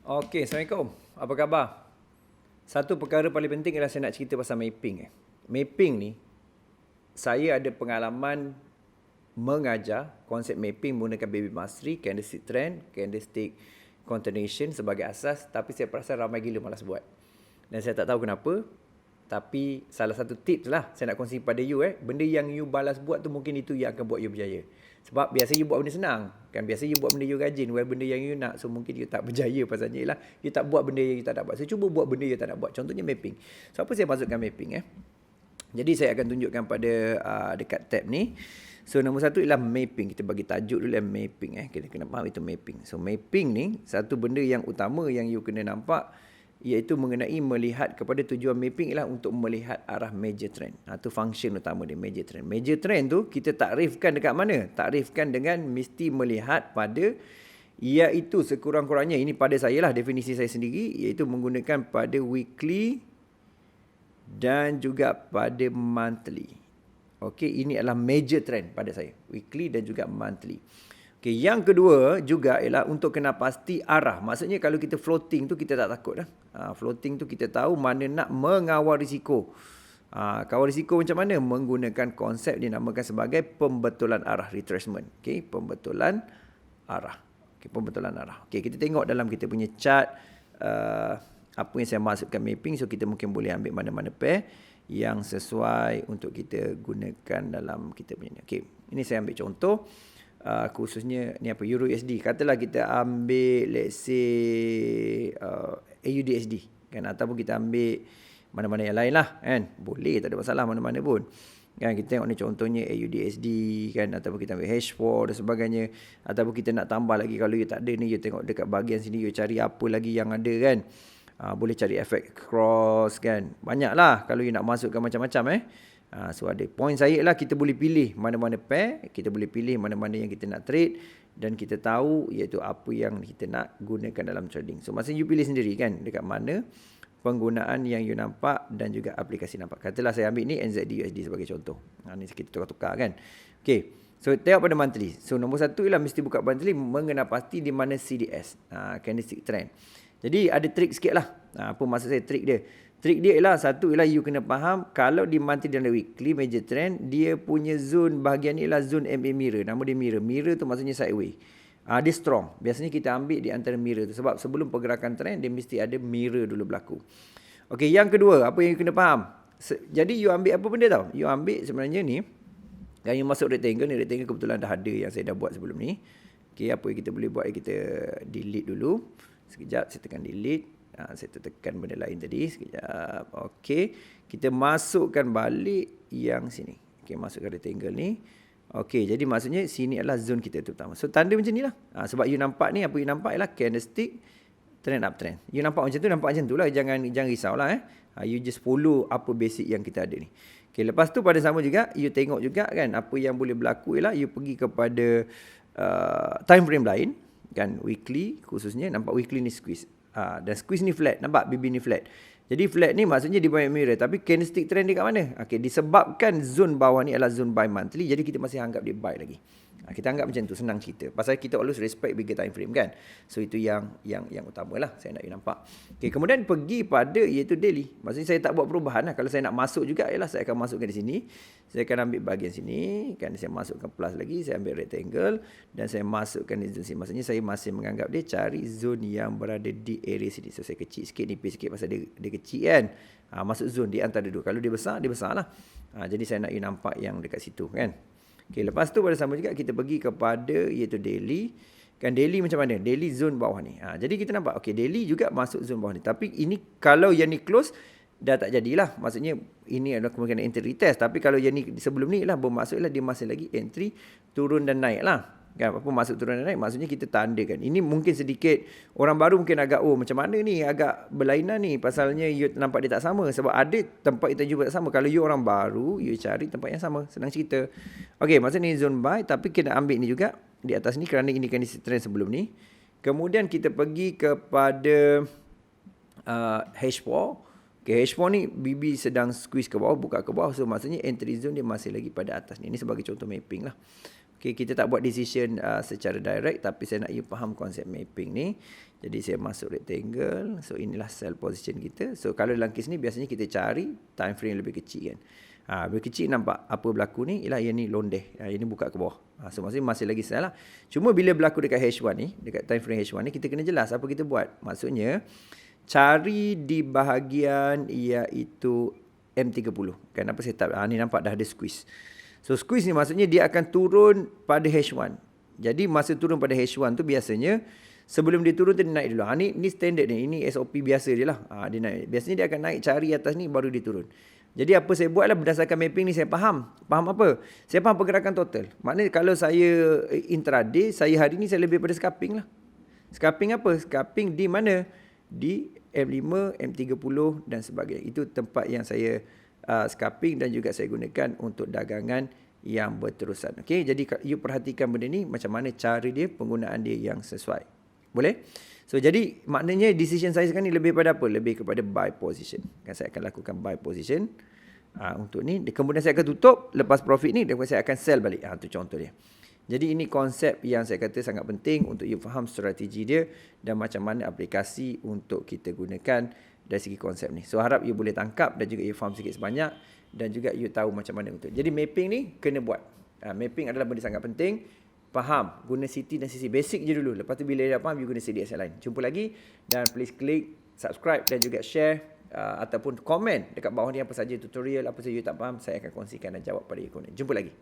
Okey, Assalamualaikum. Apa khabar? Satu perkara paling penting ialah saya nak cerita pasal mapping. Mapping ni, saya ada pengalaman mengajar konsep mapping menggunakan baby mastery, candlestick trend, candlestick continuation sebagai asas, tapi saya perasan ramai gila malas buat. Dan saya tak tahu kenapa, tapi salah satu tips lah saya nak kongsi pada you benda yang you balas buat tu mungkin itu yang akan buat you berjaya. Sebab biasa you buat benda senang, kan biasa you buat benda you rajin, benda yang you nak, so mungkin you tak berjaya pasalnya lah you tak buat benda yang you tak nak buat. So cuba buat benda you tak nak buat. Contohnya mapping. So apa saya masukkan mapping Jadi saya akan tunjukkan pada dekat tab ni. So nombor satu ialah mapping. Kita bagi tajuk dulu mapping Kita kena faham itu mapping. So mapping ni satu benda yang utama yang you kena nampak, iaitu mengenai melihat kepada tujuan mapping ialah untuk melihat arah major trend. Itu function utama dia, major trend. Major trend tu kita takrifkan dekat mana? Takrifkan dengan mesti melihat pada, iaitu sekurang-kurangnya, ini pada saya lah definisi saya sendiri, iaitu menggunakan pada weekly dan juga pada monthly. Okey, ini adalah major trend pada saya, weekly dan juga monthly. Okey, yang kedua juga ialah untuk kena pasti arah. Maksudnya kalau kita floating tu kita tak takut dah. Floating tu kita tahu mana nak mengawal risiko. Kawal risiko macam mana? Menggunakan konsep dinamakan sebagai pembetulan arah, retracement. Okey, pembetulan arah. Okey, pembetulan arah. Okey, kita tengok dalam kita punya chart apa yang saya masukkan mapping. So kita mungkin boleh ambil mana-mana pair yang sesuai untuk kita gunakan dalam kita punya ni. Okey, ini saya ambil contoh khususnya ni apa, Euro USD. Katalah kita ambil let's say AUDSD kan, ataupun kita ambil mana-mana yang lain lah kan. Boleh, tak ada masalah mana-mana pun. Kan kita tengok ni contohnya AUDSD kan, ataupun kita ambil H4 dan sebagainya, ataupun kita nak tambah lagi. Kalau you tak ada ni, you tengok dekat bahagian sini, you cari apa lagi yang ada kan. Boleh cari efek cross kan. Banyak lah kalau you nak masukkan macam-macam So ada point saya lah, kita boleh pilih mana-mana pair, kita boleh pilih mana-mana yang kita nak trade, dan kita tahu iaitu apa yang kita nak gunakan dalam trading. So masa you pilih sendiri kan, dekat mana penggunaan yang you nampak dan juga aplikasi nampak. Katalah saya ambil ni NZD USD sebagai contoh. Ni kita tukar-tukar kan. Okay, so tengok pada monthly. So nombor satu ialah mesti buka monthly, mengenal pasti di mana CDS, candlestick trend. Jadi ada trik sikit lah. Apa maksud saya trik dia? Trik dia ialah, satu ialah you kena faham kalau di monthly dan weekly major trend, dia punya zone bahagian ni ialah zone MA mirror. Nama dia mirror. Mirror tu maksudnya sideways. Dia strong. Biasanya kita ambil di antara mirror tu. Sebab sebelum pergerakan trend, dia mesti ada mirror dulu berlaku. Okey, yang kedua, apa yang you kena faham? Jadi you ambil apa benda tau? You ambil sebenarnya ni, yang you masuk rectangle ni, rectangle kebetulan dah ada yang saya dah buat sebelum ni. Okey, apa yang kita boleh buat, kita delete dulu. Sekejap, saya tekan delete. Saya tekan benda lain tadi. Sekejap. Okey, kita masukkan balik yang sini. Okey, masukkan rectangle ni. Okey, jadi maksudnya sini adalah zone kita terutama. So tanda macam ni lah. Sebab you nampak ni, apa you nampak ialah candlestick trend uptrend. You nampak macam tu, nampak macam tu lah. Jangan risaulah You just follow apa basic yang kita ada ni. Okey, lepas tu pada sama juga, you tengok juga kan, apa yang boleh berlaku ialah you pergi kepada time frame lain kan, weekly khususnya. Nampak weekly ni squeeze. Dan squeeze ni flat, nampak BB ni flat. Jadi flat ni maksudnya di bawah mirror, tapi candlestick trend dia kat mana? Okey, disebabkan zone bawah ni adalah zone buy monthly, jadi kita masih anggap dia buy lagi. Kita anggap macam tu, senang cerita. Pasal kita always respect bigger time frame kan. So itu yang utamalah saya nak you nampak. Okey, kemudian pergi pada iaitu daily. Maksudnya saya tak buat perubahan lah. Kalau saya nak masuk juga ialah saya akan masukkan di sini. Saya akan ambil bahagian sini kan, saya masukkan plus lagi, saya ambil rectangle dan saya masukkan di zone sini. Maksudnya saya masih menganggap dia cari zone yang berada di area sini. So saya kecil sikit, nipis sikit pasal dia kecil kan. Masuk zone di antara dua. Kalau dia besar lah. Jadi saya nak you nampak yang dekat situ kan. Okey, lepas tu pada sama juga kita pergi kepada iaitu daily. Kan daily macam mana? Daily zone bawah ni. Jadi kita nampak okey, daily juga masuk zone bawah ni. Tapi ini kalau yang ni close dah tak jadilah. Maksudnya ini adalah kemungkinan entry retest. Tapi kalau yang ni sebelum ni lah bermaksudlah dia masih lagi entry turun dan naik lah. Kan, apa masuk turun dan naik, maksudnya kita tandakan. Ini mungkin sedikit orang baru mungkin agak macam mana ni, agak berlainan ni, pasalnya you nampak dia tak sama. Sebab ada tempat kita jumpa tak sama. Kalau you orang baru, you cari tempat yang sama. Senang cerita. Okey, maksudnya ni zone buy, tapi kita ambil ni juga di atas ni kerana ini kan trend sebelum ni. Kemudian kita pergi kepada H4. Okay, H4 ni BB sedang squeeze ke bawah, buka ke bawah. So maksudnya entry zone dia masih lagi pada atas ni. Ini sebagai contoh mapping lah. Okay, kita tak buat decision secara direct, tapi saya nak you faham konsep mapping ni. Jadi saya masuk rectangle. So inilah sell position kita. So kalau dalam kes ni biasanya kita cari time frame lebih kecil kan. Lebih kecil nampak apa berlaku ni ialah yang ni londeh. Ini buka ke bawah. So maksudnya masih lagi sell lah. Cuma bila berlaku dekat H1 ni, dekat time frame H1 ni, kita kena jelas apa kita buat. Maksudnya cari di bahagian iaitu M30. Kan apa setup? Ni nampak dah ada squeeze. So squeeze ni maksudnya dia akan turun pada H1. Jadi masa turun pada H1 tu biasanya sebelum dia turun tu dia naik dulu. Ni standard ni. Ini SOP biasa je lah. Dia naik. Biasanya dia akan naik cari atas ni baru dia turun. Jadi apa saya buat lah berdasarkan mapping ni saya faham. Faham apa? Saya faham pergerakan total. Maknanya kalau saya intraday, saya hari ni saya lebih pada scalping lah. Scalping apa? Scalping di mana? Di M5, M30 dan sebagainya. Itu tempat yang saya scalping dan juga saya gunakan untuk dagangan yang berterusan. Okey, jadi you perhatikan benda ni macam mana cara dia, penggunaan dia yang sesuai. Boleh? So jadi maknanya decision saya sekarang ni lebih pada apa? Lebih kepada buy position. Kan saya akan lakukan buy position untuk ni. Kemudian saya akan tutup lepas profit ni, dan saya akan sell balik. Itu contoh dia. Jadi ini konsep yang saya kata sangat penting untuk you faham strategi dia dan macam mana aplikasi untuk kita gunakan dari segi konsep ni. So harap you boleh tangkap dan juga you faham sikit sebanyak dan juga you tahu macam mana untuk. Jadi mapping ni kena buat. Mapping adalah benda sangat penting. Faham, guna CT dan CC basic je dulu. Lepas tu bila dah faham, you guna CDS yang lain. Jumpa lagi dan please klik subscribe dan juga share ataupun komen dekat bawah ni apa saja tutorial, apa saja you tak faham, saya akan kongsikan dan jawab pada you. Jumpa lagi.